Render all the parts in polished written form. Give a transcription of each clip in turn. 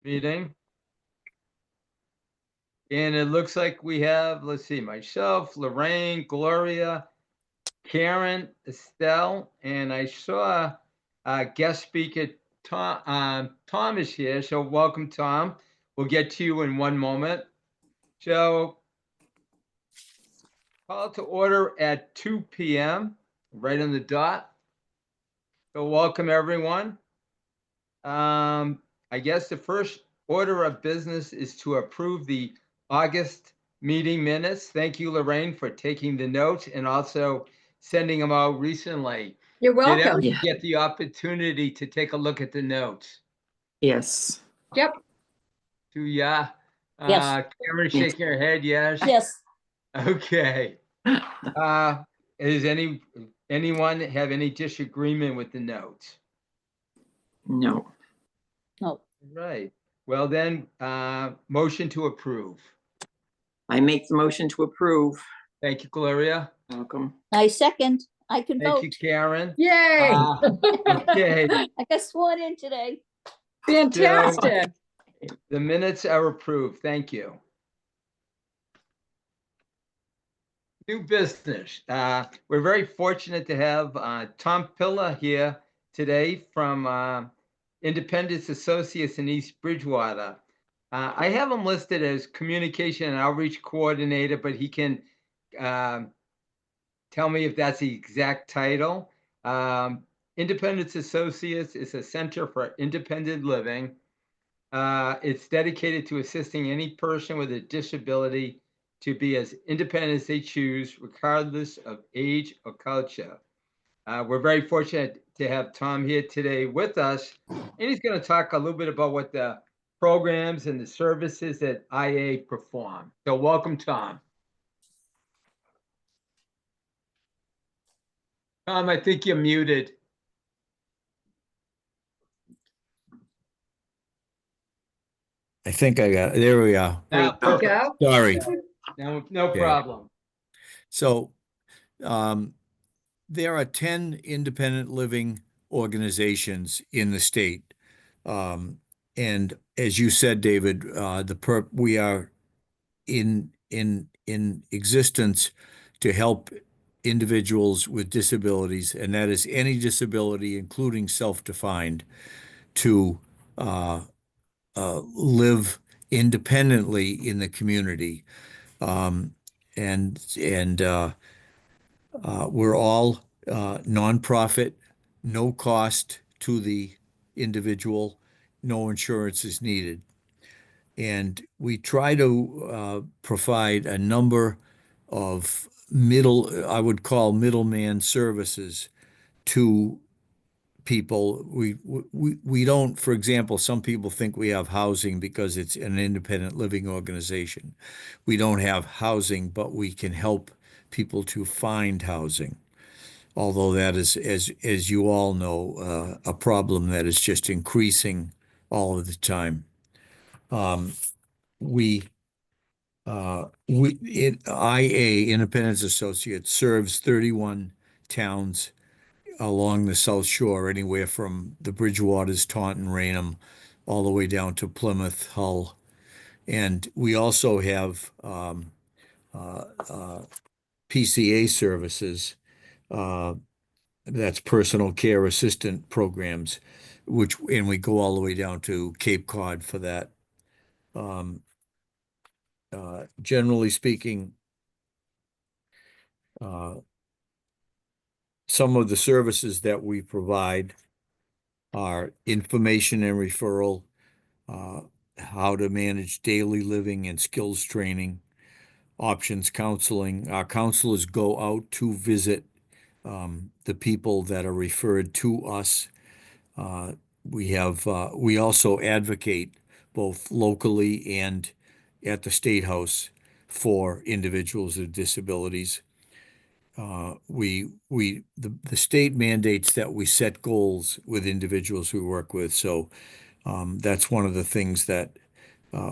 meeting. And it looks like we have, let's see, myself, Lorraine, Gloria, Karen, Estelle, and I saw guest speaker Tom is here. So welcome, Tom. We'll get to you in one moment. So call to order at 2 p.m., right on the dot. So welcome, everyone. I guess the first order of business is to approve the August meeting minutes. Thank you, Lorraine, for taking the notes and also sending them out recently. You're Did welcome. everyone get the opportunity to take a look at the notes? Yes. Yep. Yeah. Yes. Karen shaking her head, yes? Yes. Okay. Does anyone have any disagreement with the notes? No. No. Right. Well then, motion to approve. I make the motion to approve. Thank you, Gloria. Welcome. I second. I can Thank vote. you, Karen. Yay. Okay, I got sworn in today. Fantastic. the minutes are approved. Thank you. New business. We're very fortunate to have Tom Pilla here today from Independence Associates in East Bridgewater. I have him listed as Communication and Outreach Coordinator, but he can tell me if that's the exact title. Independence Associates is a center for independent living. It's dedicated to assisting any person with a disability to be as independent as they choose, regardless of age or culture. We're very fortunate to have Tom here today with us, and he's going to talk a little bit about what the programs and the services that IA perform. So welcome, Tom. Tom, I think you're muted. I think I got, there we are. Perfect. Go. Sorry. No Okay. problem. So there are 10 independent living organizations in the state. And as you said, David, we are in existence to help individuals with disabilities, and that is any disability, including self-defined, to live independently in the community. We're all nonprofit, no cost to the individual, no insurance is needed. And we try to provide a number of I would call middleman services to people. We don't, for example, some people think we have housing because it's an independent living organization. We don't have housing, but we can help people to find housing. Although that is, as you all know, a problem that is just increasing all of the time. IA, Independence Associates, serves 31 towns along the South Shore, anywhere from the Bridgewaters, Taunton, Raynham, all the way down to Plymouth, Hull. And we also have PCA services, that's personal care assistant programs, and we go all the way down to Cape Cod for that. Generally speaking, some of the services that we provide are information and referral, how to manage daily living and skills training, options counseling. Our counselors go out to visit the people that are referred to us. We also advocate both locally and at the State House for individuals with disabilities. The state mandates that we set goals with individuals we work with. So that's one of the things that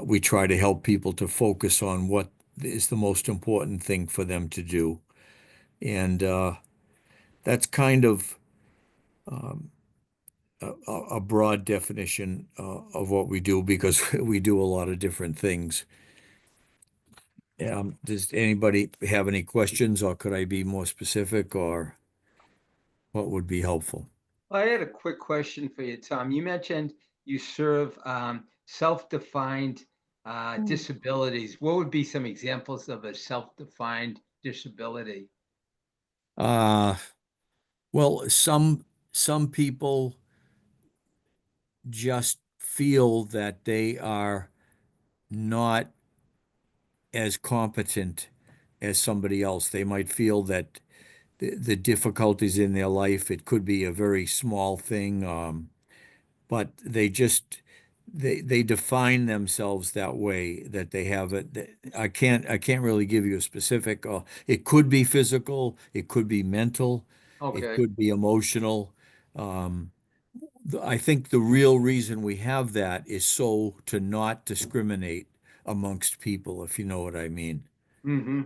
we try to help people to focus on what is the most important thing for them to do. And that's kind of a broad definition of what we do because we do a lot of different things. Does anybody have any questions, or could I be more specific, or what would be helpful? Well, I had a quick question for you, Tom. You mentioned you serve self-defined disabilities. What would be some examples of a self-defined disability? Well, some people just feel that they are not as competent as somebody else. They might feel that the difficulties in their life, it could be a very small thing, but they define themselves that way, that they have it. I can't really give you a specific. It could be physical, it could be mental, it Okay. could be emotional. I think the real reason we have that is so to not discriminate amongst people, if you know what I mean. Mm-hmm.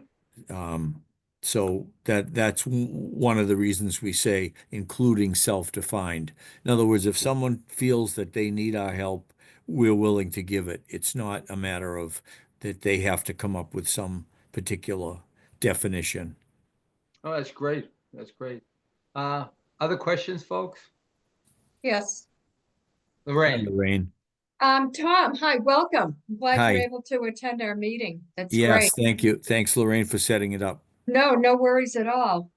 So that's one of the reasons we say including self-defined. In other words, if someone feels that they need our help, we're willing to give it. It's not a matter of that they have to come up with some particular definition. Oh, that's great. That's great. Other questions, folks? Yes. Lorraine. Lorraine. Tom, hi, welcome. I'm glad you're Hi. able to attend our meeting. That's Yes, great. thank you. Thanks, Lorraine, for setting it up. No worries at all.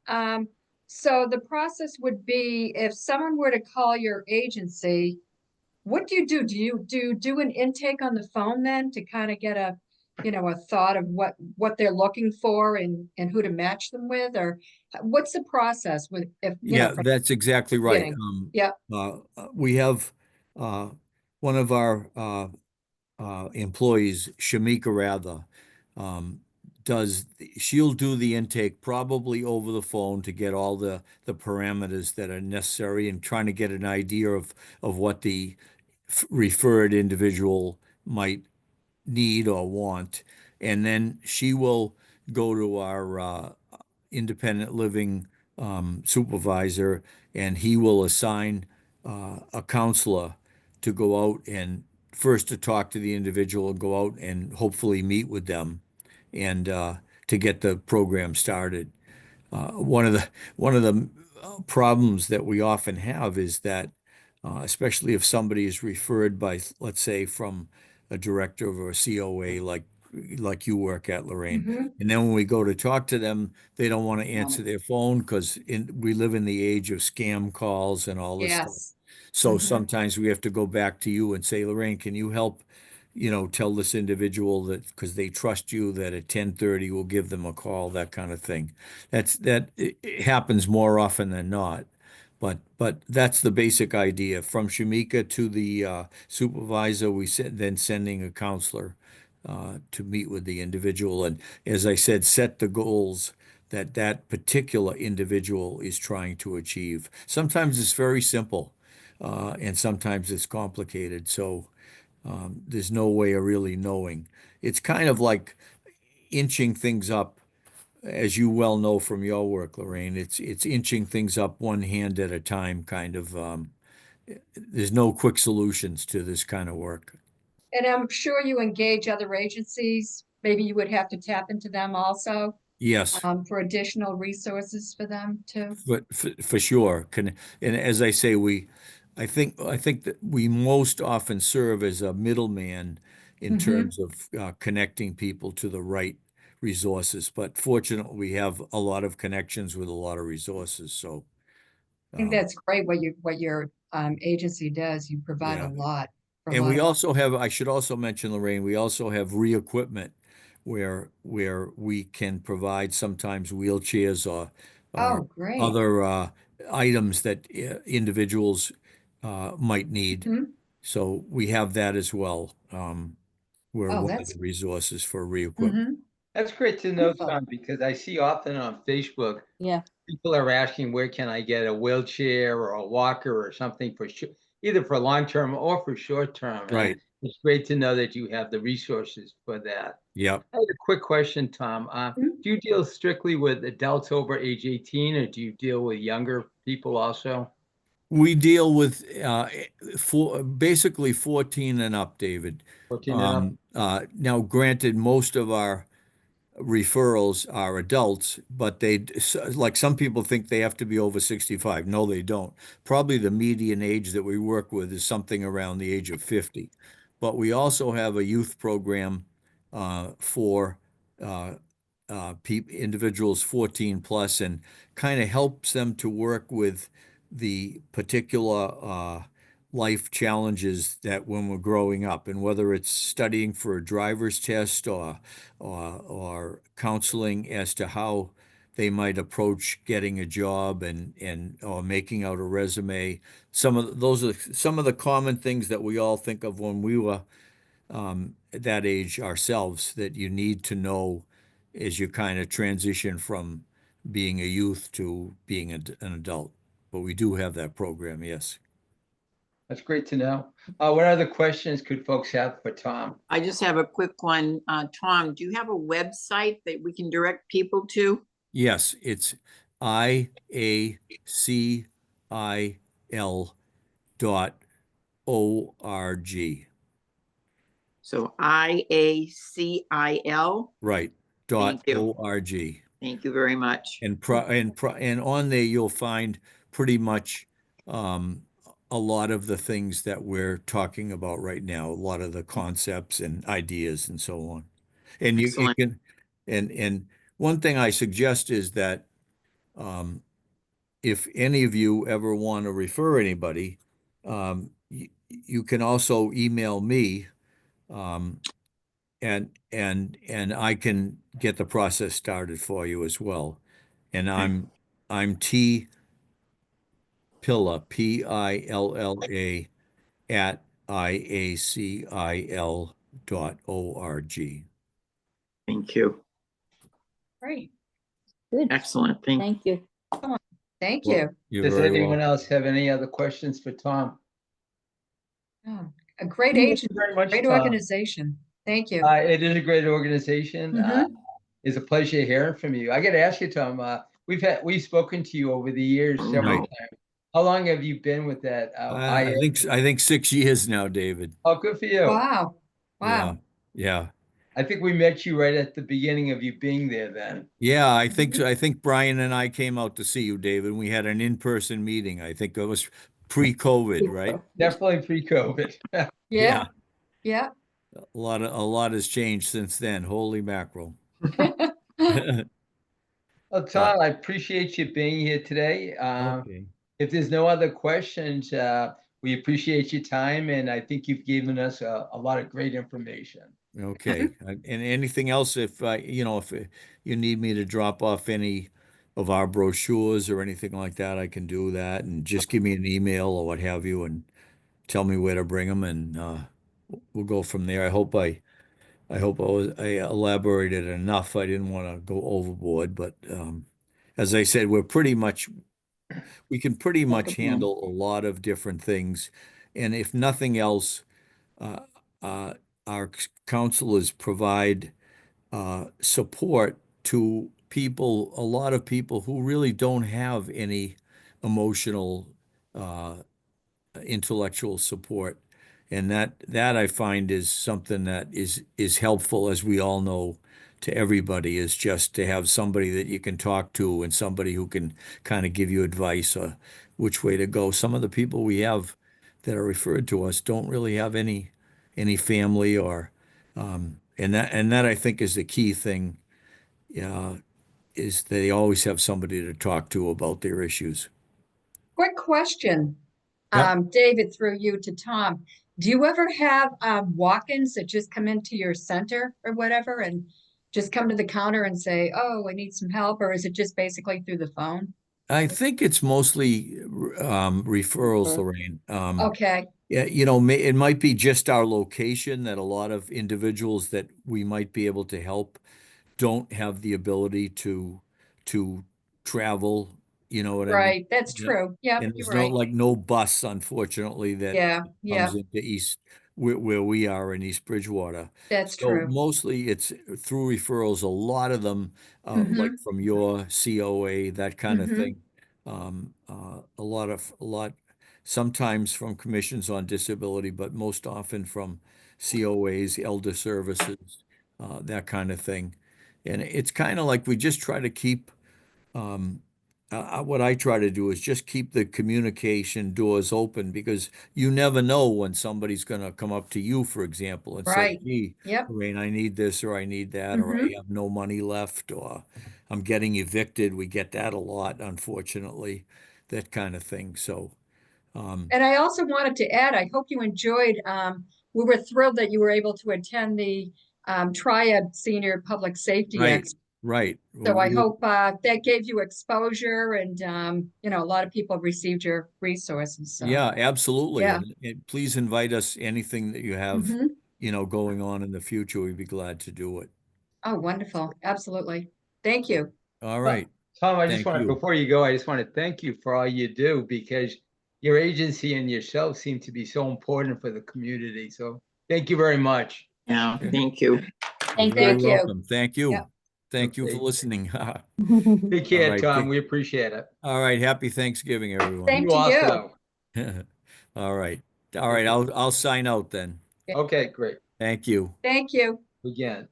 So the process would be if someone were to call your agency, what do you do? Do you do an intake on the phone then to kind of get a thought of what they're looking for and who to match them with, or what's the process with if Yeah, from that's exactly the right. beginning? Yeah. We have one of our employees, Shamika Rather, um, she'll do the intake probably over the phone to get all the parameters that are necessary and trying to get an idea of what the referred individual might need or want. And then she will go to our independent living supervisor, and he will assign a counselor to go out and first to talk to the individual and go out and hopefully meet with them and to get the program started. One of the problems that we often have is that, especially if somebody is referred by, let's say, from a director of a COA like you work at, Lorraine, Mhm. and then when we go to talk to them, they don't want to answer their phone because we live in the age of scam calls and all this stuff. Yes. So Mhm. sometimes we have to go back to you and say, Lorraine, can you help, tell this individual that because they trust you that at 10:30 we'll give them a call, that kind of thing. It happens more often than not. But that's the basic idea. From Shamika to the supervisor, then sending a counselor to meet with the individual. And as I said, set the goals that that particular individual is trying to achieve. Sometimes it's very simple, and sometimes it's complicated. So there's no way of really knowing. It's kind of like inching things up, as you well know from your work, Lorraine. It's inching things up one hand at a time, kind of. There's no quick solutions to this kind of work. And I'm sure you engage other agencies. Maybe you would have to tap into them also, Yes. for additional resources for them too. For sure. And as I say, I think that we most often serve as a middleman in Mhm. terms of connecting people to the right resources. But fortunately, we have a lot of connections with a lot of resources. So, I think um, that's great what your agency does. You provide a yeah. lot for a And lot we of. also have, I should also mention, Lorraine, we also have re-equipment where we can provide sometimes wheelchairs or Oh, great. other items that individuals might need. Mhm. So we have that as well. We're Oh, one of that's the resources for re-equipment. mhm. That's great to know, Wonderful. Tom, because I see often on Facebook, Yeah. people are asking, where can I get a wheelchair or a walker or something for either for long term or for short term? And Right. it's great to know that you have the resources for that. Yep. I had a quick question, Tom. Mhm. Do you deal strictly with adults over age 18, or do you deal with younger people also? We deal with basically 14 and up, David. 14 and up? Now, granted, most of our referrals are adults, but like some people think they have to be over 65. No, they don't. Probably the median age that we work with is something around the age of 50. But we also have a youth program for individuals 14 plus and kind of helps them to work with the particular life challenges that when we're growing up, and whether it's studying for a driver's test or counseling as to how they might approach getting a job and or making out a resume. Those are some of the common things that we all think of when we were at that age ourselves that you need to know as you kind of transition from being a youth to being an adult. But we do have that program, yes. That's great to know. What other questions could folks have for Tom? I just have a quick one. Tom, do you have a website that we can direct people to? Yes, it's IACIL.org. So IACIL. Right, Thank you. .org. Thank you very much. And on there you'll find pretty much a lot of the things that we're talking about right now, a lot of the concepts and ideas and so on. And you Excellent. can, and one thing I suggest is that if any of you ever want to refer anybody, you can also email me, and I can get the process started for you as well. And I'm T Pilla, PILLA at IACIL.org. Thank you. Great, Good. Excellent. Thank you. thank Well, you. you're Does very anyone welcome. else have any other questions for Tom? Oh, a great Thank you agent, very much, great Tom. organization. Thank you. It is a great organization. Mhm. It's a pleasure hearing from you. I got to ask you, Tom. We've spoken to you over the years several Right. times. How long have you been with that? I think 6 years now, David. Oh, good for you. Wow, Yeah, wow. yeah, I think we met you right at the beginning of you being there then. yeah. I think so. I think Brian and I came out to see you, David. We had an in-person meeting. I think it was pre-COVID, right? Definitely pre-COVID. Yeah, yeah. A lot has changed since then. Holy mackerel. Well, Tom, I appreciate you being here today. Okay. If there's no other questions, we appreciate your time, and I think you've given us a lot of great information. Okay. And anything else, if if you need me to drop off any of our brochures or anything like that, I can do that. And just give me an email or what have you and tell me where to bring them, and we'll go from there. I elaborated enough. I didn't want to go overboard, but as I said, we can pretty much handle a lot of different things. And if nothing else, uh, our counselors provide support to a lot of people who really don't have any emotional, intellectual support. And that I find is something that is helpful, as we all know, to everybody, is just to have somebody that you can talk to and somebody who can kind of give you advice or which way to go. Some of the people we have that are referred to us don't really have any family or and that I think is the key thing, is they always have somebody to talk to about their issues. Quick question. Yep. David, through you to Tom. Do you ever have walk-ins that just come into your center or whatever and just come to the counter and say, oh, I need some help, or is it just basically through the phone? I think it's mostly referrals, Lorraine. Okay, Yeah, it might be just our location that a lot of individuals that we might be able to help don't have the ability to travel, you know what I mean? right. That's Yeah. true. Yep, And you're there's right. no bus, unfortunately, that Yeah, yeah, comes into where we are in East Bridgewater. that's So true. mostly it's through referrals. A lot of them, like Mm-hmm, from your COA, that kind of mm-hmm. thing. A lot sometimes from commissions on disability, but most often from COAs, elder services, that kind of thing. And it's kind of like we just try to keep, what I try to do is just keep the communication doors open, because you never know when somebody's going to come up to you, for example, and say, Right. gee, Yep. Lorraine, I need this, or I need that, or I have no money left, or I'm getting evicted. We get that a lot, unfortunately, that kind of thing. So, And I also wanted to add, I hope you enjoyed, we were thrilled that you were able to attend the Triad Senior Public Safety right, Expo. right. So I We- hope that gave you exposure and, you know, a lot of people received your resources. So, Yeah, absolutely. yeah. And please invite us, anything that you have, Mhm. going on in the future. We'd be glad to do it. Oh, wonderful. Absolutely. Thank you. All Well, right. Tom, I just Thank want to, you. before you go, I just want to thank you for all you do, because your agency and yourself seem to be so important for the community. So thank you very much. Yeah, thank you. Thank Very Thank you. welcome. Thank you. Yep. Thank you for Okay. listening. you. Take care, right, Tom. take- We appreciate it. All right. Happy Thanksgiving, everyone. Same You to you. also. All right. All right. I'll sign out then. Okay, great. Thank you. Thank you. Again.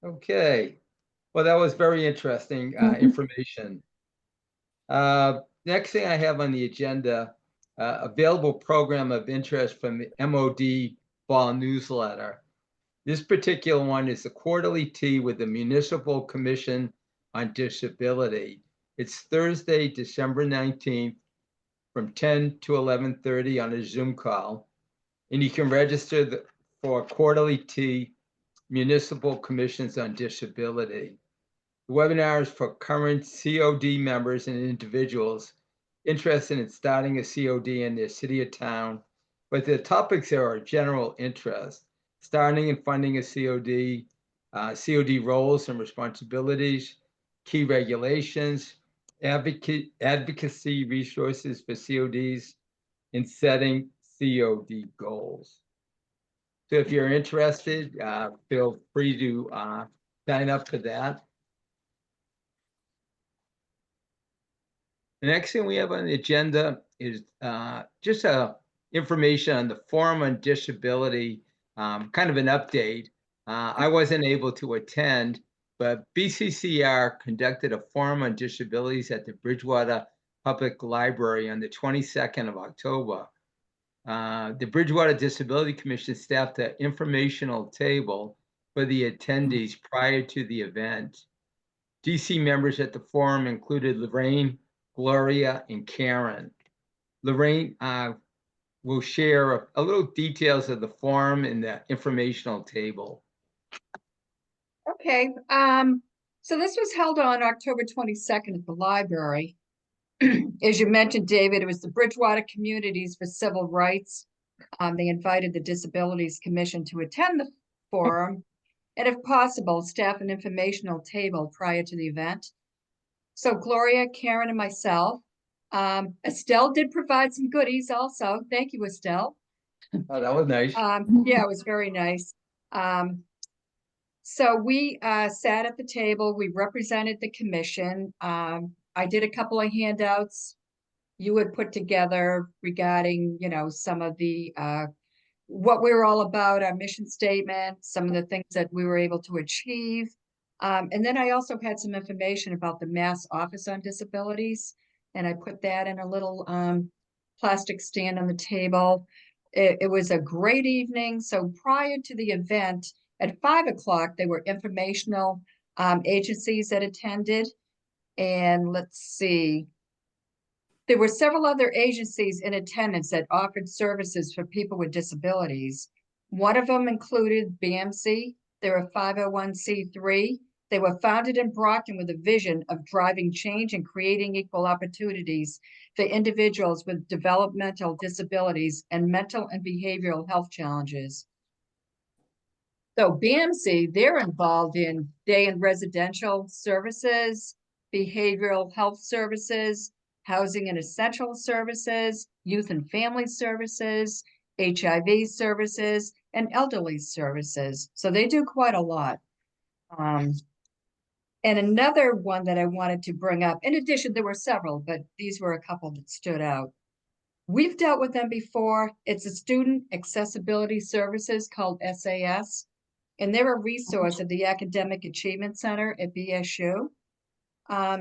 Okay. Well, that was very interesting information. Next thing I have on the agenda, available program of interest from the MOD Fall Newsletter. This particular one is the quarterly tea with the Municipal Commission on Disability. It's Thursday, December 19th from 10 to 11:30 on a Zoom call. And you can register for quarterly tea, Municipal Commissions on Disability. The webinar is for current COD members and individuals interested in starting a COD in their city or town, but the topics there are general interest: starting and funding a COD, COD roles and responsibilities, key regulations, advocacy resources for CODs, and setting COD goals. So if you're interested, feel free to sign up for that. The next thing we have on the agenda is just information on the Forum on Disability, kind of an update. I wasn't able to attend, but BCCR conducted a Forum on Disabilities at the Bridgewater Public Library on the 22nd of October. The Bridgewater Disability Commission staffed an informational table for the attendees prior to the event. DC members at the forum included Lorraine, Gloria, and Karen. Lorraine will share a little details of the forum and the informational table. Okay. So this was held on October 22nd at the library. As you mentioned, David, it was the Bridgewater Communities for Civil Rights. They invited the Disabilities Commission to attend the forum, and if possible, staff an informational table prior to the event. So Gloria, Karen, and myself. Estelle did provide some goodies also. Thank you, Estelle. Oh, that was nice. Yeah, it was very nice. So we sat at the table, we represented the commission. I did a couple of handouts you had put together regarding, you know, some of the what we were all about, our mission statement, some of the things that we were able to achieve. And then I also had some information about the Mass Office on Disabilities, and I put that in a little plastic stand on the table. It was a great evening. So prior to the event, at 5 o'clock, there were informational agencies that attended. And let's see, there were several other agencies in attendance that offered services for people with disabilities. One of them included BAMC. They're a 501c3. They were founded in Brockton with a vision of driving change and creating equal opportunities for individuals with developmental disabilities and mental and behavioral health challenges. So BAMC, they're involved in day and residential services, behavioral health services, housing and essential services, youth and family services, HIV services, and elderly services. So they do quite a lot. And another one that I wanted to bring up, in addition, there were several, but these were a couple that stood out. We've dealt with them before. It's a Student Accessibility Services called SAS, and they're a resource of the Academic Achievement Center at BSU.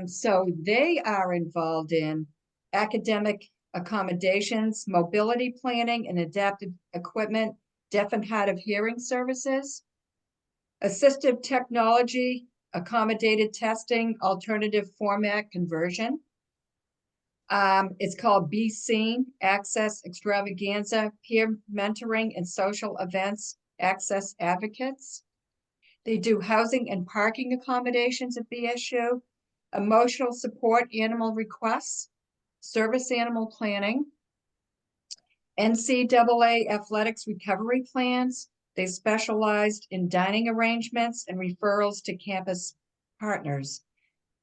So they are involved in academic accommodations, mobility planning, and adaptive equipment, deaf and hard of hearing services, assistive technology, accommodated testing, alternative format conversion. It's called Be Seen, Access Extravaganza, Peer Mentoring and Social Events, Access Advocates. They do housing and parking accommodations at BSU, emotional support animal requests, service animal planning, NCAA athletics recovery plans. They specialized in dining arrangements and referrals to campus partners.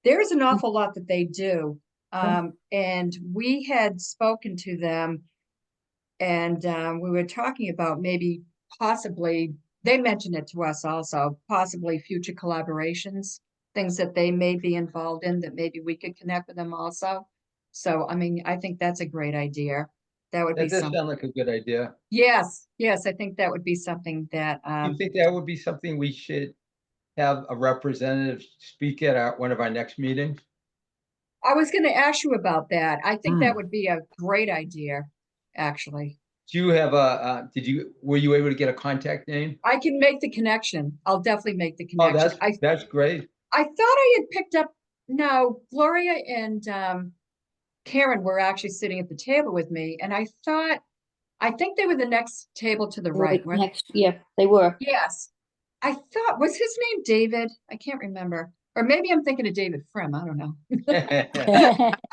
There's an awful lot that they do. And we had spoken to them and we were talking about maybe possibly, they mentioned it to us also, possibly future collaborations, things that they may be involved in that maybe we could connect with them also. So, I mean, I think that's a great idea. That would be That does something. sound like a good idea. Yes, yes, I think that would be something that, You think that would be something we should have a representative speak at one of our next meetings? I was gonna ask you about that. I think that Hmm. would be a great idea, actually. Do you have were you able to get a contact name? I can make the connection. I'll definitely make the Oh, connection. that's great. I thought I had picked up, no, Gloria and Karen were actually sitting at the table with me, and I think they were the next table to the right. Right next, yeah, they were. Yes. I thought, was his name David? I can't remember. Or maybe I'm thinking of David Frem. I don't know. I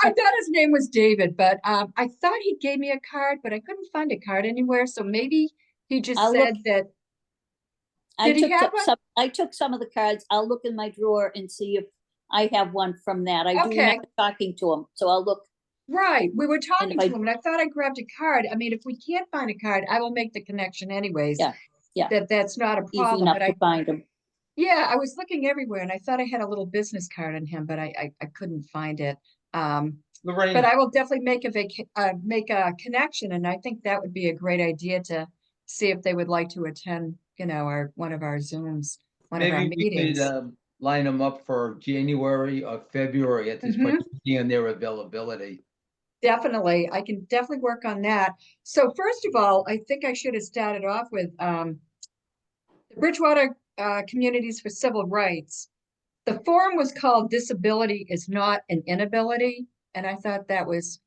thought his name was David, but I thought he gave me a card, but I couldn't find a card anywhere. So maybe he just I'll said look. that. I Did he took have one? some, I took some of the cards. I'll look in my drawer and see if I have one from that. I do Okay. remember talking to him, so I'll look. Right. We were talking if to I- him and I thought I grabbed a card. I mean, if we can't find a card, I will make the connection anyways. Yeah, yeah. That's not a Easy problem, enough but to find him. yeah, I was looking everywhere and I thought I had a little business card on him, but I couldn't find it. But Lorraine, I will definitely make a connection, and I think that would be a great idea to see if they would like to attend, one of our Zooms, one of our maybe we meetings. could line them up for January or February at this point, depending on their availability. Definitely, I can definitely work on that. So first of all, I think I should have started off with the Bridgewater Communities for Civil Rights. The forum was called Disability is Not an Inability, and I thought that was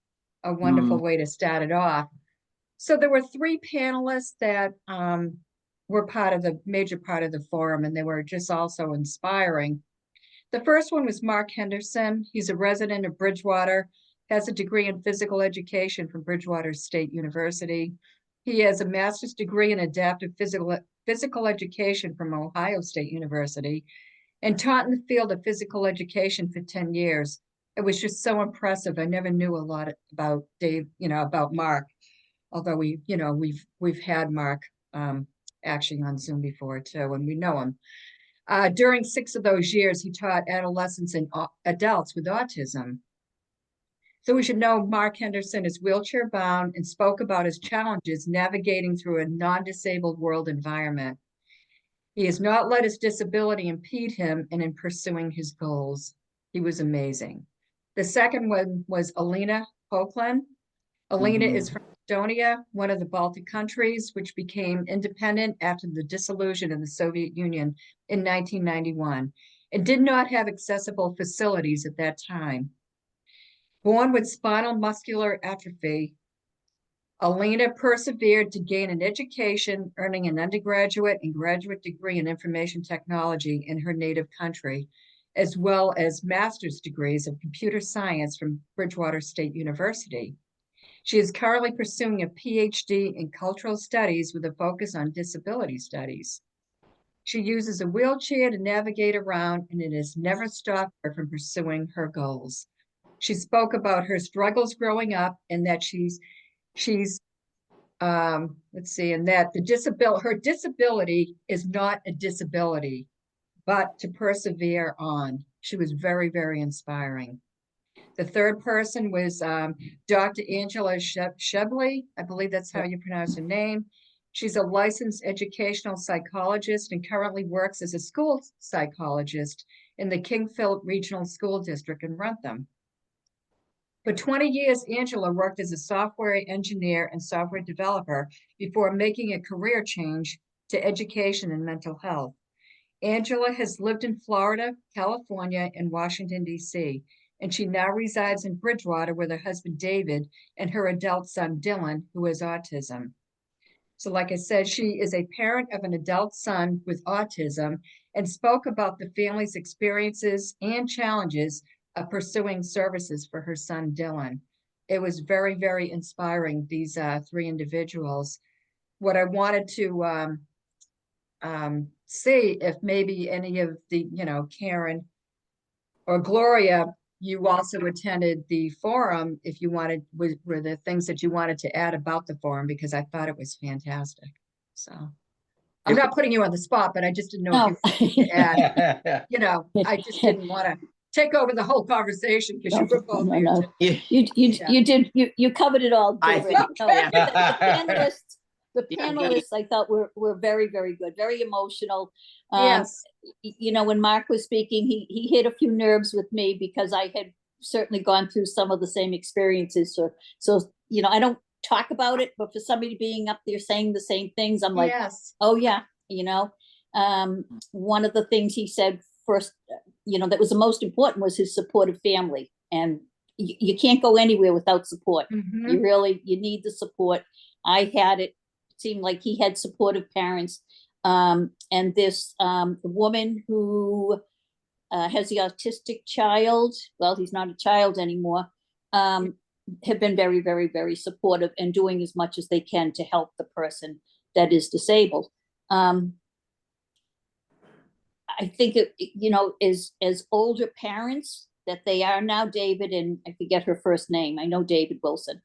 a wonderful way to start it off. So there were three panelists that were major part of the forum, and they were just also inspiring. The first one was Mark Henderson. He's a resident of Bridgewater, has a degree in physical education from Bridgewater State University. He has a master's degree in adaptive physical education from Ohio State University and taught in the field of physical education for 10 years. It was just so impressive. I never knew a lot about Dave, about Mark, although we've had Mark actually on Zoom before too, and we know him. During 6 of those years, he taught adolescents and adults with autism. So we should know Mark Henderson is wheelchair bound and spoke about his challenges navigating through a non-disabled world environment. He has not let his disability impede him in pursuing his goals. He was amazing. The second one was Alina Hoagland. Alina is from Estonia, one of the Baltic countries, which became independent after the dissolution of the Soviet Union in 1991 and did not have accessible facilities at that time. Born with spinal muscular atrophy, Alina persevered to gain an education, earning an undergraduate and graduate degree in information technology in her native country, as well as master's degrees of computer science from Bridgewater State University. She is currently pursuing a PhD in cultural studies with a focus on disability studies. She uses a wheelchair to navigate around, and it has never stopped her from pursuing her goals. She spoke about her struggles growing up and that and that her disability is not a disability, but to persevere on. She was very, very inspiring. The third person was Dr. Angela Shebley. I believe that's how you pronounce her name. She's a licensed educational psychologist and currently works as a school psychologist in the King Philip Regional School District in Rentham. For 20 years, Angela worked as a software engineer and software developer before making a career change to education and mental health. Angela has lived in Florida, California, and Washington, D.C., and she now resides in Bridgewater with her husband, David, and her adult son, Dylan, who has autism. So like I said, she is a parent of an adult son with autism and spoke about the family's experiences and challenges of pursuing services for her son, Dylan. It was very, very inspiring, these three individuals. What I wanted to see if maybe any of the, Karen or Gloria, you also attended the forum, if you wanted, were the things that you wanted to add about the forum, because I thought it was fantastic. So I'm not putting you on the spot, but I just didn't know if you wanted to add, I just didn't want to take over the whole conversation because you were both there. No. Yeah. You did, you covered it all. I David. think, No, yeah. the Yeah, panelists I thought were very, very good, very emotional. Yes, When Mark was speaking, he hit a few nerves with me because I had certainly gone through some of the same experiences. So I don't talk about it, but for somebody being up there saying the same things, I'm like, yes, oh yeah, one of the things he said first, that was the most important was his supportive family. And you can't go anywhere without support. mhm, You need the support. I had it seemed like he had supportive parents. And this woman who has the autistic child, well, he's not a child anymore, have been very, very, very supportive and doing as much as they can to help the person that is disabled. I think as older parents that they are now, David, and I forget her first name, I know David Wilson,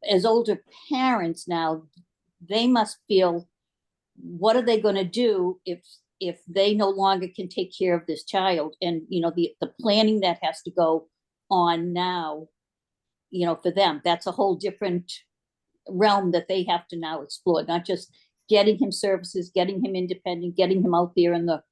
as older parents now, they must feel, what are they going to do if they no longer can take care of this child? And the planning that has to go on now, for them, that's a whole different realm that they have to now explore, not just getting him services, getting him independent, getting him out there in the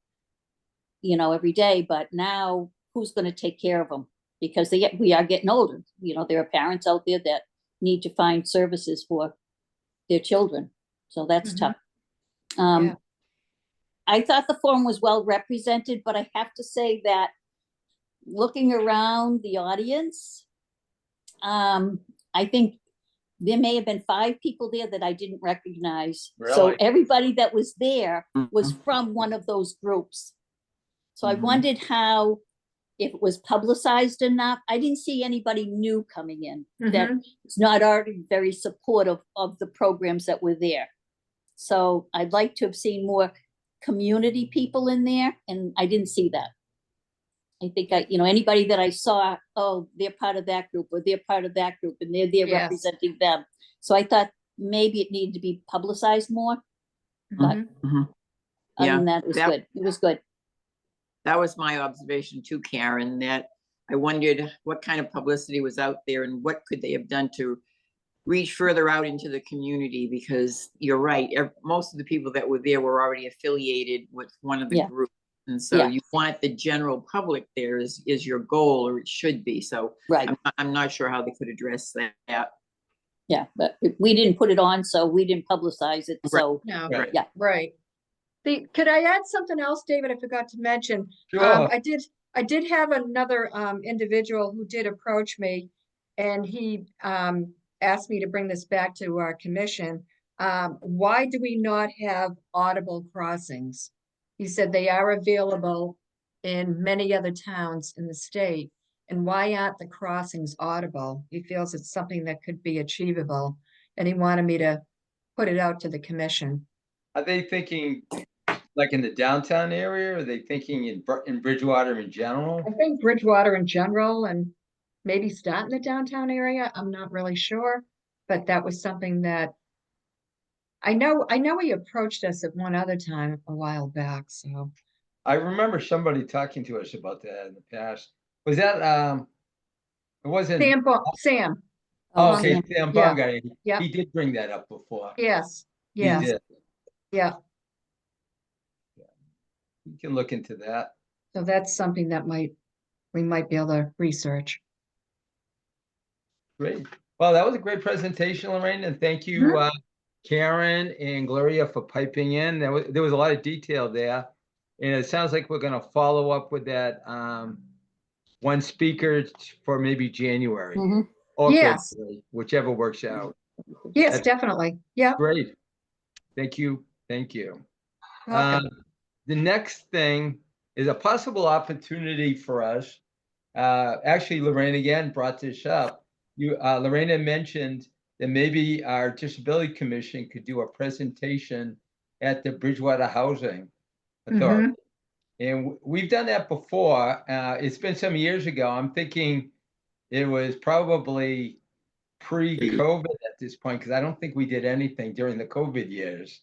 every day, but now who's going to take care of them? Because we are getting older. There are parents out there that need to find services for their children, so that's tough. Yeah. I thought the forum was well represented, but I have to say that looking around the audience, I think there may have been 5 people there that I didn't recognize. So Really? everybody that was there was from one of those groups. So I wondered how, if it was publicized enough. I didn't see anybody new coming in that was not already very supportive of the programs that were there. So I'd like to have seen more community people in there, and I didn't see that. I think anybody that I saw, oh, they're part of that group, or they're part of that group, and they're there Yes. representing them. So I thought maybe it needed to be publicized more. But mhm. other Yeah, than that, it was good. It was good. That was my observation too, Karen, that I wondered what kind of publicity was out there and what could they have done to reach further out into the community, because you're right, most of the people that were there were already affiliated with one of the Yeah. groups. And so Yeah. you want the general public there is your goal, or it should be. So Right. I'm not sure how they could address that. Yeah, but we didn't put it on, so we didn't publicize it. So No, Right. Yeah. right. Could I add something else, David? I forgot to mention. Sure. I did have another individual who did approach me, and he asked me to bring this back to our commission. Why do we not have audible crossings? He said they are available in many other towns in the state. And why aren't the crossings audible? He feels it's something that could be achievable, and he wanted me to put it out to the commission. Are they thinking like in the downtown area? Or are they thinking in Bridgewater in general? I think Bridgewater in general, and maybe start in the downtown area. I'm not really sure, but that was something that I know he approached us at one other time a while back. So I remember somebody talking to us about that in the past. Was that, it wasn't, Sam, oh, Oh, okay, Sam. Sam Yeah. Baumgartner. Yep. He did bring that up before. yes, He yes, did. yeah. We can look into that. So that's something that we might be able to research. Great. Well, that was a great presentation, Lorraine, and thank you, Karen and Gloria for piping in. There was a lot of detail there. And it sounds like we're gonna follow up with that, one speaker for maybe January Mhm. or Yes. February, whichever works out. Yes, That's definitely. Yeah. great. Thank you. Thank you. Welcome. The next thing is a possible opportunity for us. Actually, Lorraine again brought this up. Lorena mentioned that maybe our Disability Commission could do a presentation at the Bridgewater Housing Authority. Mhm. And we've done that before. It's been some years ago. I'm thinking it was probably pre-COVID at this point, because I don't think we did anything during the COVID years.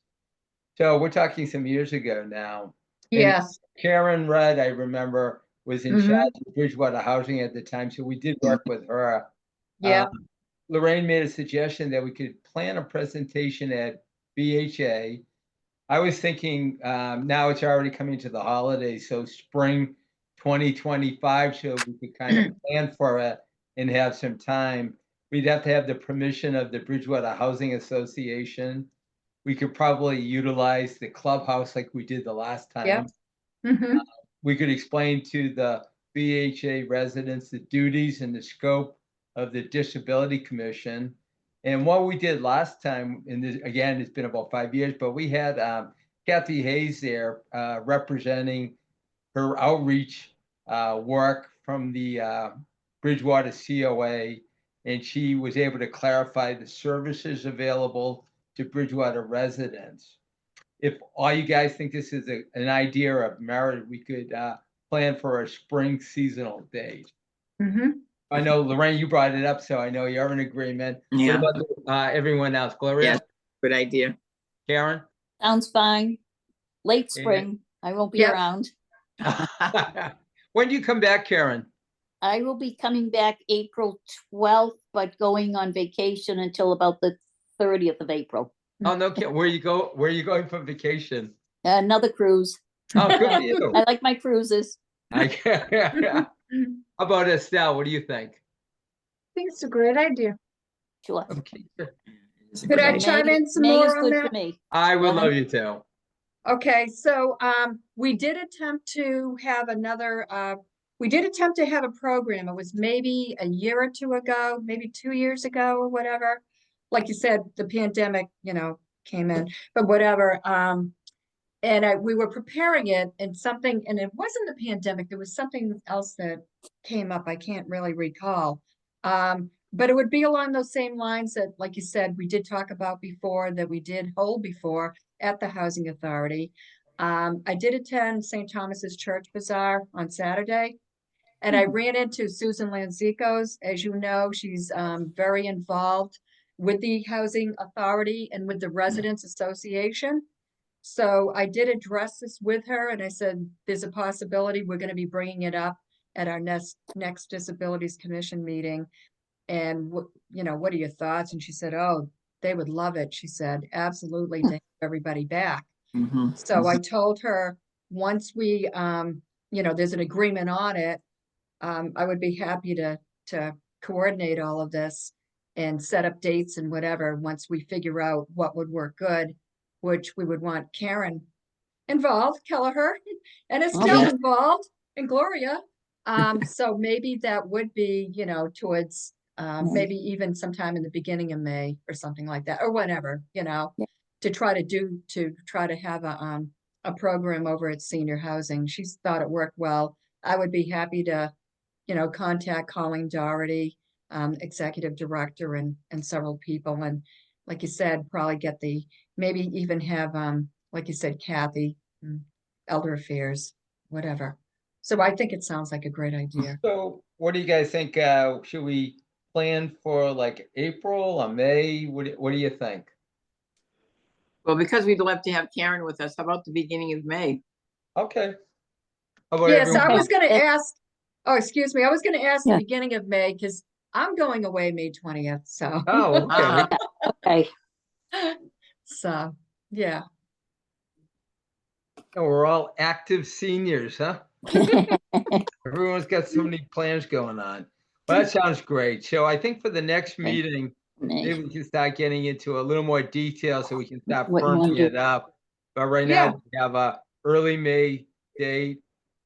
So we're talking some years ago now. And Yes. Karen Rudd, I remember, was in Mhm. charge of Bridgewater Housing at the time, so we did work with her. Yeah. Lorraine made a suggestion that we could plan a presentation at BHA. I was thinking, now it's already coming to the holidays, so spring 2025, so we could kind of plan for it and have some time. We'd have to have the permission of the Bridgewater Housing Association. We could probably utilize the clubhouse like we did the last time. Yep. Mhm. We could explain to the BHA residents the duties and the scope of the Disability Commission. And what we did last time, and this, again, it's been about 5 years, but we had Kathy Hayes there representing her outreach work from the Bridgewater COA, and she was able to clarify the services available to Bridgewater residents. If all you guys think this is an idea of merit, we could plan for a spring seasonal date. Mhm. I know, Lorraine, you brought it up, so I know you're in agreement. What Yeah. about everyone else? Gloria, Yes, good idea. Karen? Sounds fine. Late Yeah. spring. I won't be Yep. around. When do you come back, Karen? I will be coming back April 12th, but going on vacation until about the 30th of April. Oh, no, where you go? Where are you going for vacation? Another cruise. Oh, good for you. I like my cruises. How I about Estelle? What do you think? think it's a great idea. Sure. Okay, It's a Could good I idea. chime in some May is more on good that? for me. I would Uh-huh. love you to. Okay, so we did attempt to have a program. It was maybe a year or two ago, maybe 2 years ago or whatever. Like you said, the pandemic, came in, but whatever. And we were preparing it and it wasn't the pandemic, there was something else that came up. I can't really recall. But it would be along those same lines that, like you said, we did talk about before, that we did hold before at the Housing Authority. I did attend St. Thomas's Church Bazaar on Saturday, and I ran into Susan Lanzicos. As you know, she's very involved with the Housing Authority and with the Residents Association. So I did address this with her, and I said, there's a possibility we're gonna be bringing it up at our next Disabilities Commission meeting. And what are your thoughts? And she said, oh, they would love it. She said, absolutely, to have everybody back. Mhm. So I told her, once we, there's an agreement on it, I would be happy to coordinate all of this and set up dates and whatever, once we figure out what would work good, which we would want Karen involved, Kelleher, and Estelle yeah. involved, and Gloria. So maybe that would be, towards, maybe even sometime in the beginning of May or something like that, or whatever, Yeah. to try to have a program over at Senior Housing. She's thought it worked well. I would be happy to, contact Colleen Doherty, executive director, and several people. And like you said, probably maybe even have, like you said, Kathy, Elder Affairs, whatever. So I think it sounds like a great idea. So what do you guys think? Should we plan for like April or May? What do you think? Well, because we'd love to have Karen with us, how about the beginning of May? Okay, How about Yes, I everyone? was gonna else? ask, oh, excuse me, I was gonna ask the Yeah. beginning of May, because I'm going away May 20th, so. Oh, okay. Ah, Okay. So, yeah. And we're all active seniors, huh? Everyone's got so many plans going on. Well, that sounds great. So I think for the next Okay. meeting, Me. maybe we can start getting into a little more detail so we can start What you wanna firming do. it up. But right Yeah. now, we have a early May date.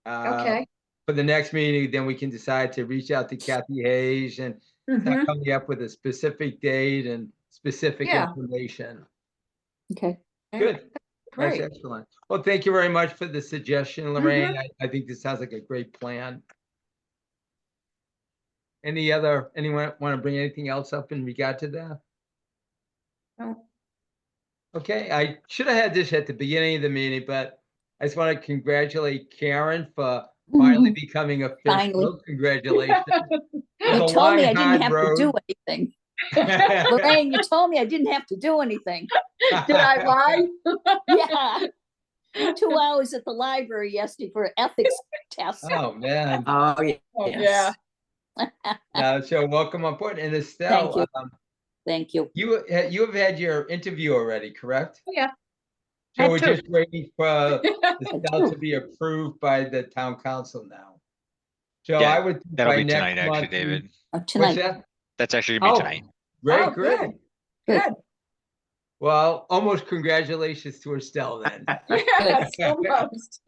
Okay. For the next meeting, then we can decide to reach out to Kathy Hayes and start Mhm. coming up with a specific date and specific Yeah. information. Okay. Good. That's Great. excellent. Well, thank you very much for the suggestion, Lorraine. I think this sounds like a great plan. Anyone want to bring anything else up in regard to that? No. Okay, I should have had this at the beginning of the meeting, but I just want to congratulate Karen for finally becoming Finally. official. Congratulations. It You was a told me long, I didn't hard have to do road. anything. Lorraine, you told me I didn't have to do anything. Did I lie? Yeah. 2 hours at the library yesterday for an ethics test. Oh, man. oh, Oh, yes. So welcome on board. And Thank Estelle, you. Thank you. you have had your interview already, correct? Yeah. So Had we're two. just waiting for Estelle two. to be approved by the town council now. So Yeah, I would, think That'll by be next tonight, actually, month, David. what's Tonight. that? That's actually gonna be Oh, tonight. great, Oh, great. good. Good. Good. Well, almost congratulations to Estelle then. Yes, almost.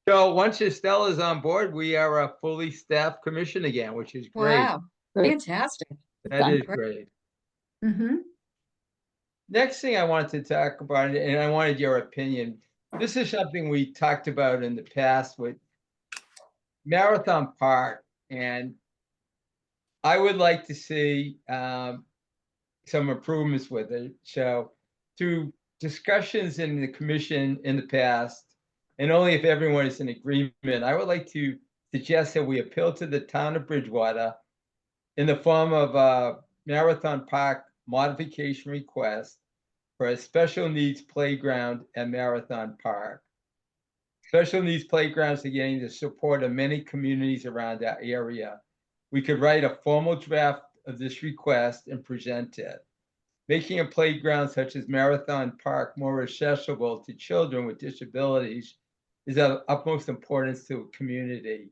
So once Estelle is on board, we are a fully staffed commission again, which is great. Wow, Great. fantastic. That Fun. is great. Mm-hmm. Next thing I wanted to talk about, and I wanted your opinion. This is something we talked about in the past with Marathon Park, and I would like to see some improvements with it. So through discussions in the commission in the past, and only if everyone is in agreement, I would like to suggest that we appeal to the town of Bridgewater in the form of a Marathon Park modification request for a special needs playground at Marathon Park. Special needs playgrounds are getting the support of many communities around that area. We could write a formal draft of this request and present it. Making a playground such as Marathon Park more accessible to children with disabilities is of utmost importance to a community.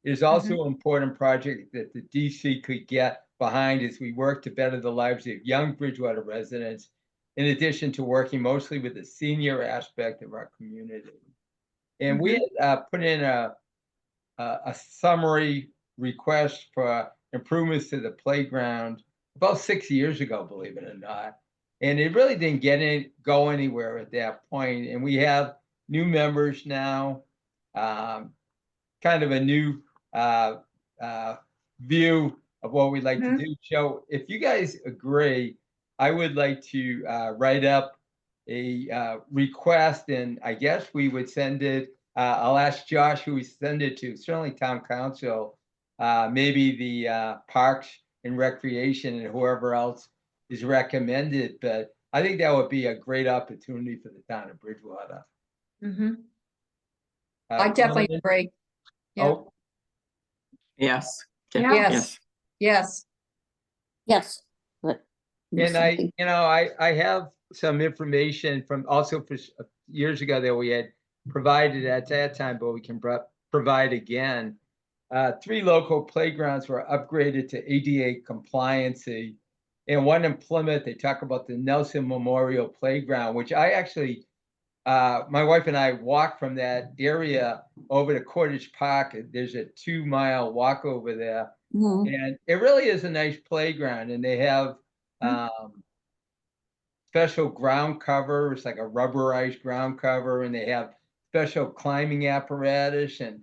It is also an important project that the DC could get behind as we work to better the lives of young Bridgewater residents, in addition to working mostly with the senior aspect of our community. And we had put in a summary request for improvements to the playground about 6 years ago, believe it or not. And it really didn't go anywhere at that point. And we have new members now, kind of a new view of what we'd like to do. So if you guys agree, I would like to write up a request, and I guess we would send it. I'll ask Josh who we send it to, certainly town council, maybe the Parks and Recreation and whoever else is recommended. But I think that would be a great opportunity for the town of Bridgewater. Mm-hmm. I definitely Norman? agree. Yeah. Oh, Yes. Yes. Yes. Yes. But and I have some information from also for years ago that we had provided at that time, but we can provide again. 3 local playgrounds were upgraded to ADA compliancy. And one in Plymouth, they talk about the Nelson Memorial Playground, which I actually, my wife and I walked from that area over to Cottage Park. There's a 2-mile walk over there. Mhm. And it really is a nice playground. And they have special ground cover. It's like a rubberized ground cover. And they have special climbing apparatus and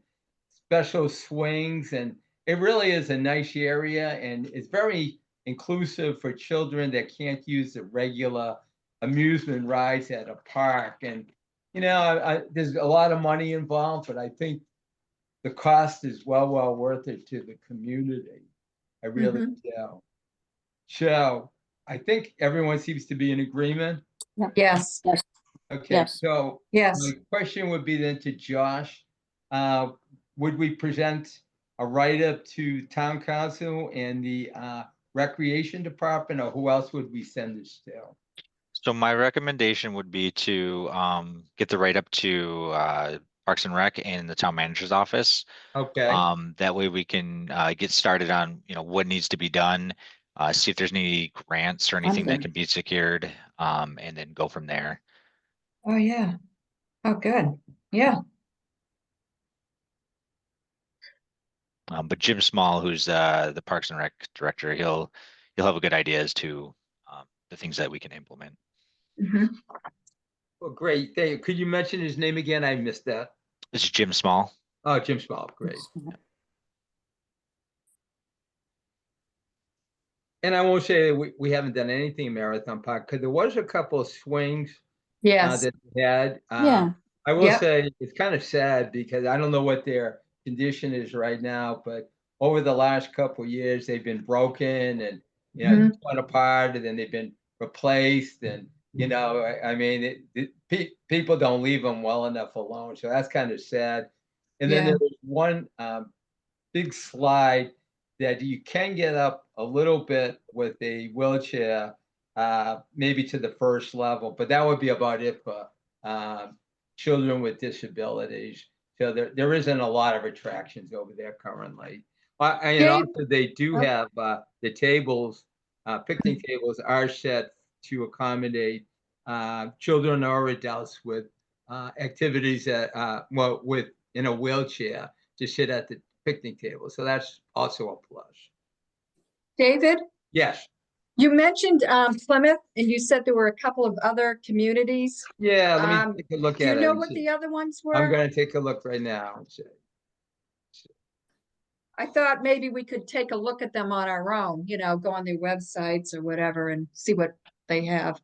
special swings. And it really is a nice area. And it's very inclusive for children that can't use the regular amusement rides at a park. And, there's a lot of money involved, but I think the cost is well worth it to the community. I really do. So I think everyone seems to be in agreement. Yes. Okay, Yes. so Yes. my question would be then to Josh. would we present a write-up to town council and the recreation department, or who else would we send this to? So my recommendation would be to get the write-up to Parks and Rec and the town manager's office. Okay, That way we can get started on, what needs to be done, see if there's any grants or anything that Funding. can be secured, and then go from there. Oh, yeah. Oh, good. Yeah. But Jim Small, who's the Parks and Rec director, he'll have a good idea as to the things that we can implement. Mhm. well, great. Thank you. Could you mention his name again? I missed that. This is Jim Small. Oh, Jim Small, great. And I won't say that we haven't done anything in Marathon Park, because there was a couple of swings Yes. that we had. Yeah. I will Yep. say it's kind of sad because I don't know what their condition is right now, but over the last couple of years, they've been broken and, torn apart, and then they've been replaced. And, I mean, people don't leave them well enough alone. So that's kind of sad. And then Yeah. there was one big slide that you can get up a little bit with a wheelchair, maybe to the first level, but that would be about it for children with disabilities. So there isn't a lot of attractions over there currently. And Dave? also they do have the tables, picnic tables are set to accommodate children or adults with activities that with in a wheelchair to sit at the picnic table. So that's also a plus. David, Yes. you mentioned Plymouth, and you said there were a couple of other communities. Yeah, let Um, me take a look Do you at it. know and what see. the other ones I'm were? gonna take a look right now and see. I thought maybe we could take a look at them on our own, go on their websites or whatever and see what they have.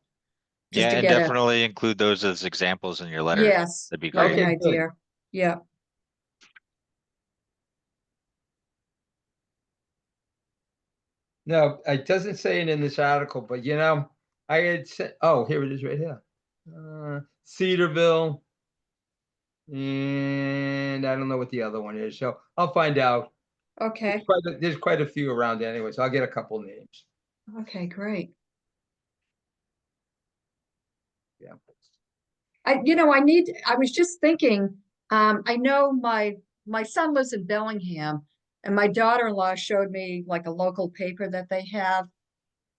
Just Yeah, to and get a, definitely include those as examples in your letter. yes, That'd be like great. an Okay, good. idea. Yeah. No, it doesn't say it in this article, but I had said, oh, here it is right here. Cedarville. And I don't know what the other one is, so I'll find out. Okay. There's quite a few around anyway, so I'll get a couple names. Okay, great. Yeah. I was just thinking, I know my son lives in Bellingham, and my daughter-in-law showed me like a local paper that they have.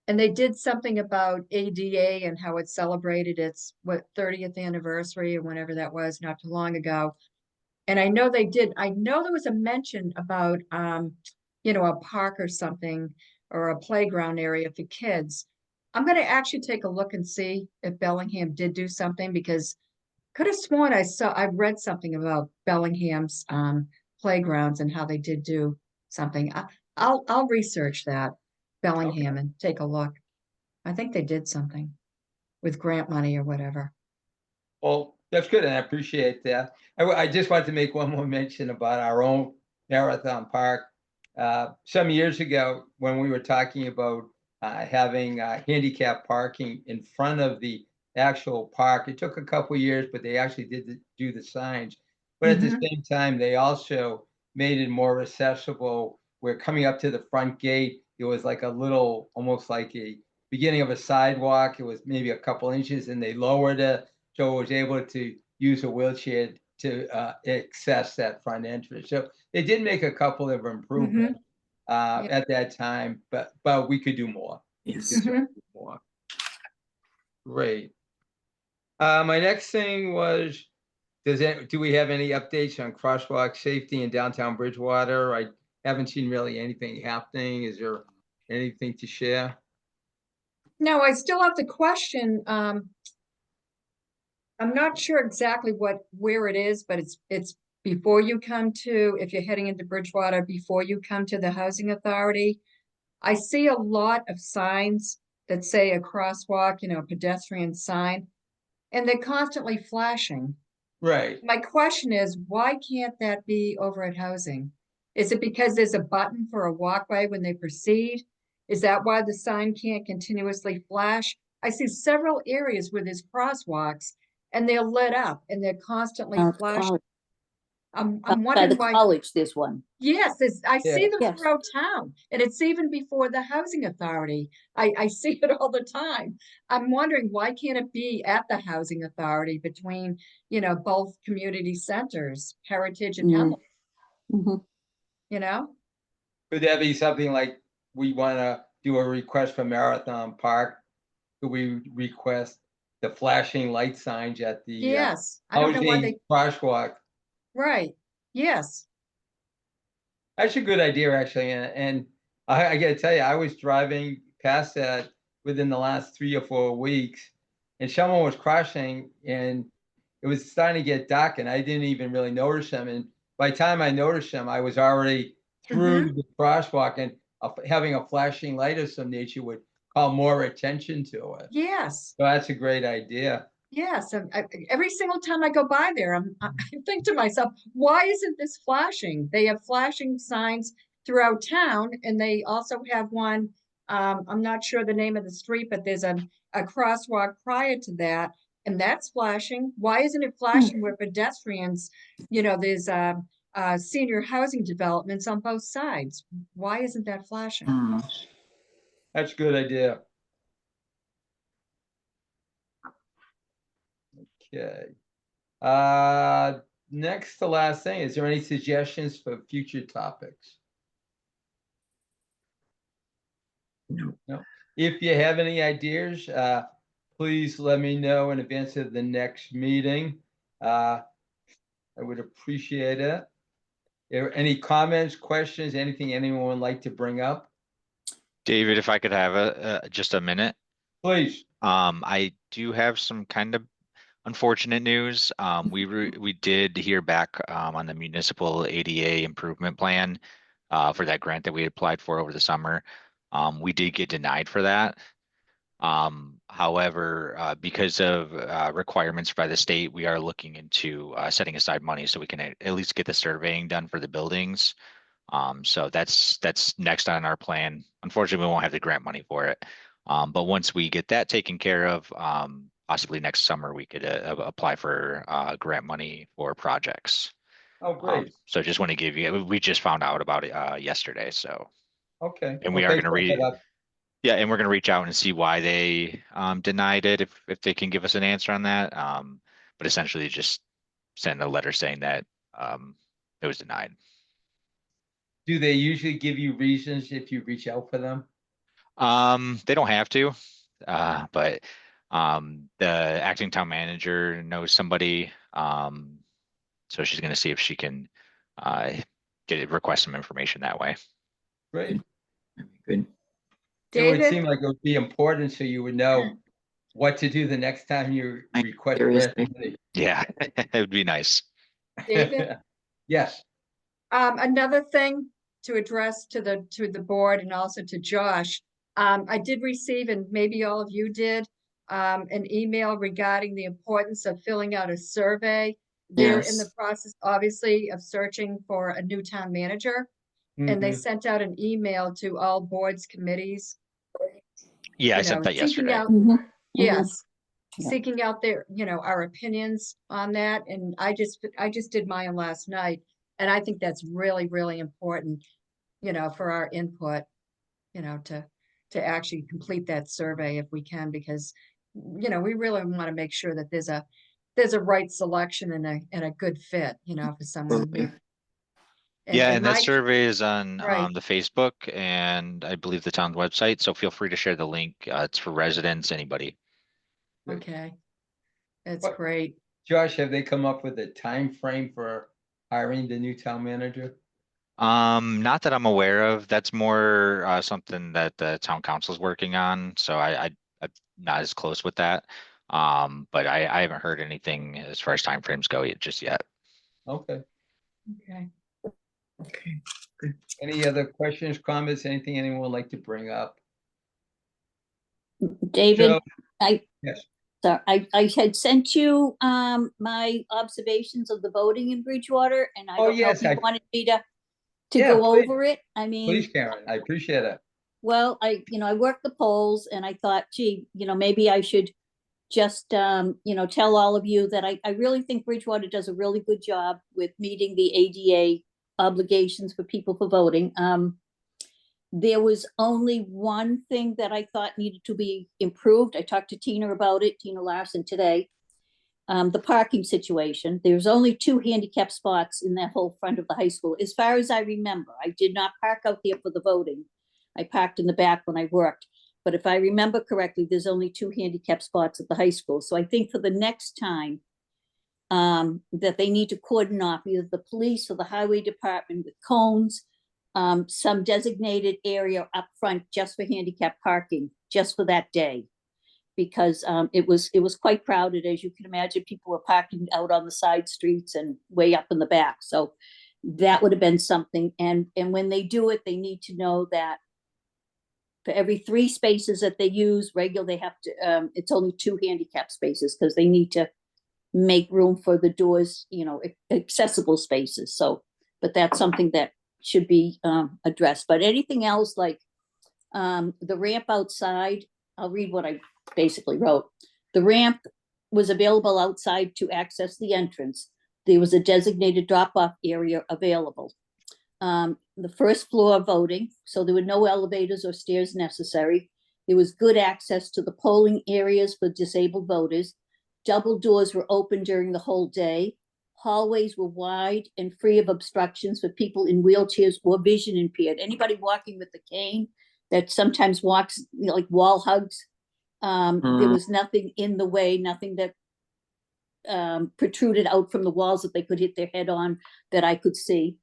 And they did something about ADA and how it celebrated its 30th anniversary or whenever that was, not too long ago. And I know there was a mention about a park or something, or a playground area for kids. I'm gonna actually take a look and see if Bellingham did do something, because could have sworn I read something about Bellingham's playgrounds and how they did do something. I'll research that, Bellingham, and take a look. I think they did something with grant money or whatever. Well, that's good, and I appreciate that. I just wanted to make one more mention about our own Marathon Park. Some years ago, when we were talking about having handicap parking in front of the actual park, it took a couple years, but they actually did do the signs. But at the same time, they also made it more accessible. Where coming up to the front gate, it was like a little, almost like a beginning of a sidewalk. It was maybe a couple inches, and they lowered it, so I was able to use a wheelchair to access that front entrance. So they did make a couple of improvements at that time, but we could do more. Yes. We could certainly do more. Great. My next thing was, do we have any updates on crosswalk safety in downtown Bridgewater? I haven't seen really anything happening. Is there anything to share? No, I still have the question. I'm not sure exactly where it is, but it's before you come to, if you're heading into Bridgewater, before you come to the housing authority. I see a lot of signs that say a crosswalk, pedestrian sign, and they're constantly flashing. Right. My question is, why can't that be over at housing? Is it because there's a button for a walkway when they proceed? Is that why the sign can't continuously flash? I see several areas where there's crosswalks and they're lit up and they're constantly It's flashing. cloud. I'm By the wondering why. college, there's one. Yes, I see Yeah. them Yes. throughout town, and it's even before the housing authority. I see it all the time. I'm wondering, why can't it be at the housing authority between, both community centers, Heritage and Mm. Hamilton, Mhm. you know? Could that be something like we wanna do a request for Marathon Park? Could we request the flashing light signs at the Yes, I don't know why housing crosswalk? right, yes. That's a good idea, actually, and I gotta tell you, I was driving past that within the last 3 or 4 weeks, and someone was crossing, and it was starting to get dark, and I didn't even really notice them, and by the time I noticed them, I was already through Mhm. the crosswalk, and having a flashing light of some nature would call more attention to it. Yes, So that's a great idea. yes, and every single time I go by there, I think to myself, "Why isn't this flashing?" They have flashing signs throughout town, and they also have one, I'm not sure the name of the street, but there's a crosswalk prior to that, and that's flashing. Why isn't it flashing where pedestrians, there's, senior housing developments on both sides? Why isn't that flashing? Hmm. That's a good idea. Okay. Next to last thing, is there any suggestions for future topics? No. No. If you have any ideas, please let me know in advance of the next meeting. I would appreciate it. Any comments, questions, anything anyone would like to bring up? David, if I could have just a minute. Please. I do have some kind of unfortunate news. We did hear back on the municipal ADA improvement plan for that grant that we applied for over the summer. We did get denied for that. However, because of requirements by the state, we are looking into setting aside money so we can at least get the surveying done for the buildings. So that's next on our plan. Unfortunately, we won't have the grant money for it. But once we get that taken care of, possibly next summer, we could apply for grant money for projects. Oh, great. So just want to give you, we just found out about it yesterday. So, Okay. and Well, we are thanks going to for that. yeah, and we're going to reach out and see why they denied it, if they can give us an answer on that. But essentially just send a letter saying that it was denied. Do they usually give you reasons if you reach out for them? They don't have to, but the acting town manager knows somebody, so she's going to see if she can request some information that way. Great. Good. It would David? seem like it would be important so you would know what to do the next time you request grant Seriously. money. Yeah, it would be nice. David? Yes. Another thing to address to the board and also to Josh, I did receive, and maybe all of you did, an email regarding the importance of filling out a survey. They're in the Yes. process, obviously, of searching for a new town manager, and they Mhm. sent out an email to all boards, committees, Yeah, I you sent know, that seeking yesterday. out, yes, Yeah. seeking out their, our opinions on that. And I just did mine last night. And I think that's really, really important, for our input, to actually complete that survey if we can, because, we really want to make sure that there's a right selection and a good fit, for someone. Absolutely. Yeah, And and that Mike, survey is on right, the Facebook and I believe the town's website. So feel free to share the link. It's for residents, anybody. Great. okay, that's What- great. Josh, have they come up with a time frame for hiring the new town manager? Not that I'm aware of. That's more something that the town council is working on. So I'm not as close with that. But I haven't heard anything as far as timeframes go just yet. Okay. Okay. Okay. Any other questions, comments, anything anyone would like to bring up? David, Joe? I, Yes. sorry, I had sent you, my observations of the voting in Bridgewater, and I Oh, don't know yes, if you I- wanted me to Yeah, go please. over it. I mean, Please, Karen, I appreciate it. well, I worked the polls and I thought, gee, maybe I should just, tell all of you that I really think Bridgewater does a really good job with meeting the ADA obligations for people for voting. There was only one thing that I thought needed to be improved. I talked to Tina about it, Tina Larson, today. The parking situation. There's only 2 handicap spots in that whole front of the high school. As far as I remember, I did not park out there for the voting. I parked in the back when I worked. But if I remember correctly, there's only 2 handicap spots at the high school. So I think for the next time, that they need to cordon off either the police or the highway department with cones, some designated area up front just for handicap parking, just for that day. Because it was quite crowded, as you can imagine. People were parking out on the side streets and way up in the back. So that would have been something. And when they do it, they need to know that for every 3 spaces that they use regular, they have to, it's only 2 handicap spaces because they need to make room for the doors, accessible spaces. So, but that's something that should be addressed. But anything else like the ramp outside, I'll read what I basically wrote. The ramp was available outside to access the entrance. There was a designated drop-off area available. The first floor voting, so there were no elevators or stairs necessary. There was good access to the polling areas for disabled voters. Double doors were open during the whole day. Hallways were wide and free of obstructions for people in wheelchairs or vision impaired. Anybody walking with a cane that sometimes walks, like wall hugs. There was nothing in the way, nothing that protruded out from the walls that they could hit their head on that I could see.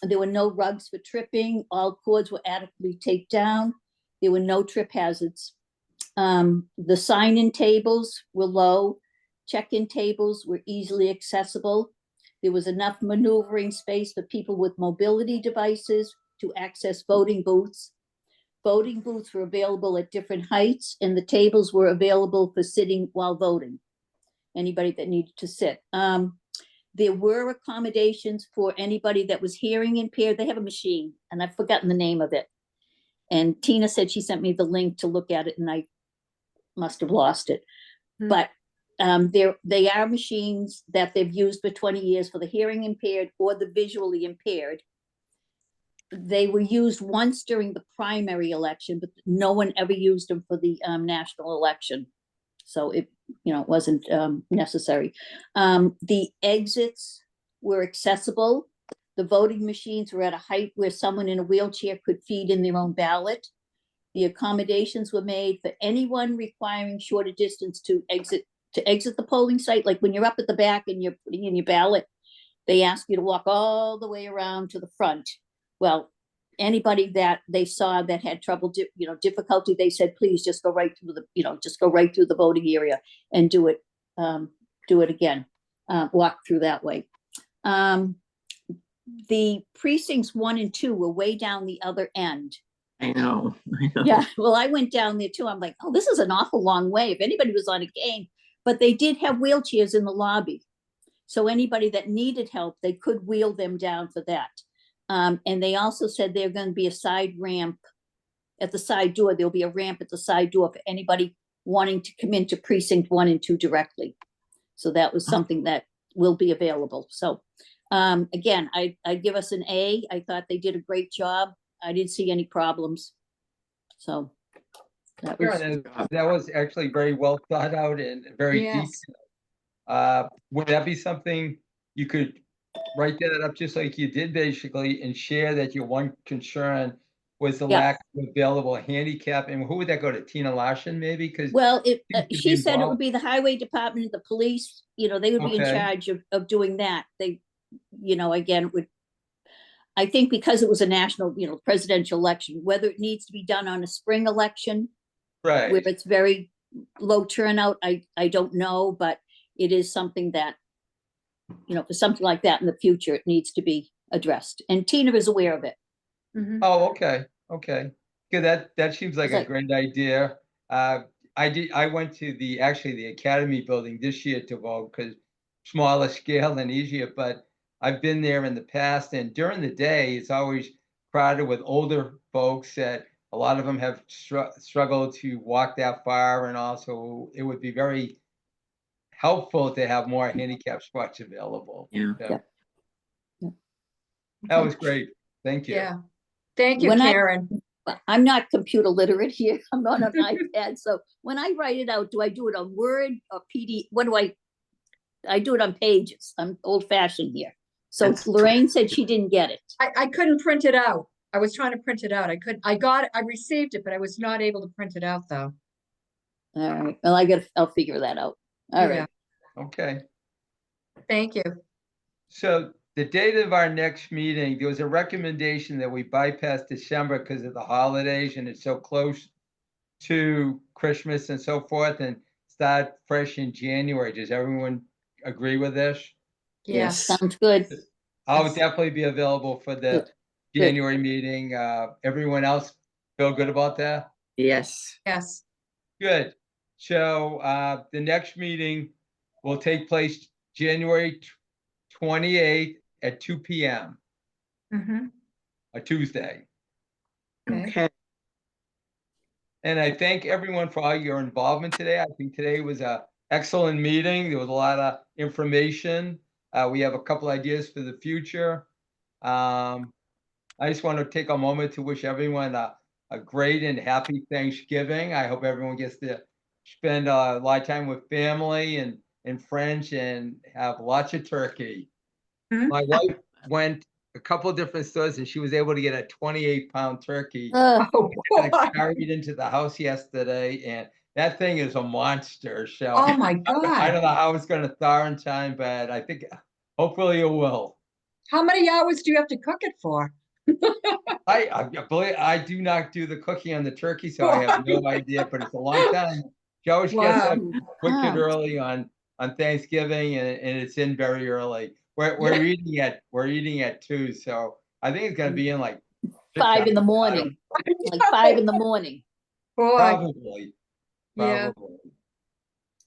There were no rugs for tripping. All cords were adequately taped down. There were no trip hazards. The sign-in tables were low. Check-in tables were easily accessible. There was enough maneuvering space for people with mobility devices to access voting booths. Voting booths were available at different heights, and the tables were available for sitting while voting. Anybody that needed to sit. There were accommodations for anybody that was hearing impaired. They have a machine, and I've forgotten the name of it. And Tina said she sent me the link to look at it, and I must have lost it. But they are machines that they've used for 20 years for the hearing impaired or the visually impaired. They were used once during the primary election, but no one ever used them for the national election. So it wasn't necessary. The exits were accessible. The voting machines were at a height where someone in a wheelchair could feed in their own ballot. The accommodations were made for anyone requiring shorter distance to exit the polling site. Like when you're up at the back and you're putting in your ballot, they ask you to walk all the way around to the front. Well, anybody that they saw that had trouble, difficulty, they said, please just go right through the voting area and do it again. Walk through that way. The precincts 1 and 2 were way down the other end. I know. Yeah, well, I went down there too. I'm like, oh, this is an awful long way. If anybody was on a cane, but they did have wheelchairs in the lobby. So anybody that needed help, they could wheel them down for that. And they also said there's going to be a side ramp at the side door. There'll be a ramp at the side door for anybody wanting to come into precinct 1 and 2 directly. So that was something that will be available. So again, I'd give us an A. I thought they did a great job. I didn't see any problems. So that was, That was actually very well thought out and very Yes. detailed. Would that be something you could write that up just like you did basically and share that your one concern was the Yeah. lack of available handicap? And who would that go to? Tina Larson maybe? Because well, seems to she be said it would involved. be the highway department, the police, they would be in Okay. charge of doing that. They, again, it would, I think because it was a national, presidential election, whether it needs to be done on a spring election Right. where it's very low turnout, I don't know, but it is something that, for something like that in the future, it needs to be addressed. And Tina is aware of it. Mhm. Oh, okay. Okay. Good. That seems like a Like- great idea. I went to the Academy building this year to vote because smaller scale and easier, but I've been there in the past and during the day, it's always crowded with older folks that a lot of them have struggled to walk that far, and also it would be very helpful to have more handicap spots available. Yeah. So, Yep. Yep. that was great. Thank you. Yeah. Thank you, When I- Karen. I'm not computer literate here. I'm on an iPad. So when I write it out, do I do it on Word or PD? What do I do it on Pages. I'm old fashioned here. So That's- Lorraine said she didn't get it. I couldn't print it out. I was trying to print it out. I received it, but I was not able to print it out though. All right. Well, I'll figure that out. All Yeah. right. Okay. Thank you. So the date of our next meeting, there was a recommendation that we bypass December because of the holidays and it's so close to Christmas and so forth, and start fresh in January. Does everyone agree with this? Yes. Sounds good. I'll Yes. definitely be available for the Good. January meeting. Everyone else feel good about that? Yes. Yes. Good. So the next meeting will take place January 28th at 2 p.m. Mm-hmm. a Tuesday. Okay. Okay. And I thank everyone for all your involvement today. I think today was a excellent meeting. There was a lot of information. We have a couple ideas for the future. I just want to take a moment to wish everyone a great and happy Thanksgiving. I hope everyone gets to spend a lot of time with family and friends and have lots of turkey. Mhm. My wife went a couple of different stores and she was able to get a 28-pound turkey. Oh, And boy. it carried into the house yesterday, and that thing is a monster. So Oh, my I don't God. know how it's going to thaw in time, but I think hopefully it will. How many hours do you have to cook it for? I believe I do not do the cooking on the turkey, so I have no idea. But it's a long time. Josh gets Wow. up wicked Wow. early on Thanksgiving, and it's in very early. We're eating at 2, so I think it's going to be in like 6 5 in the hours. morning, like 5 in the morning. Boy. Probably. Yeah.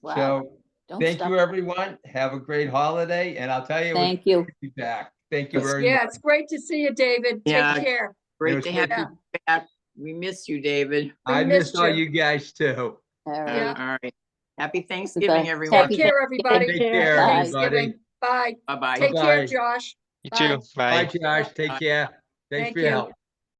Wow. So Don't thank stop. you, everyone. Have a great holiday, and I'll tell you, it was Thank you. great to be back. Thank you very Yeah, much. it's great to see you, David. Yeah. Take care. It Great was to great have you back. We miss you, David. I We miss missed all you. you guys too. All Yeah. right. All right. Happy Thanksgiving, Goodbye. everyone. Happy Take care, everybody. Take care, Bye. everybody. Thanksgiving. Bye. Bye-bye. Take care, Bye-bye. Josh. You Bye. too. Bye. Bye, Josh. Take care. Thanks Thank for your you. help.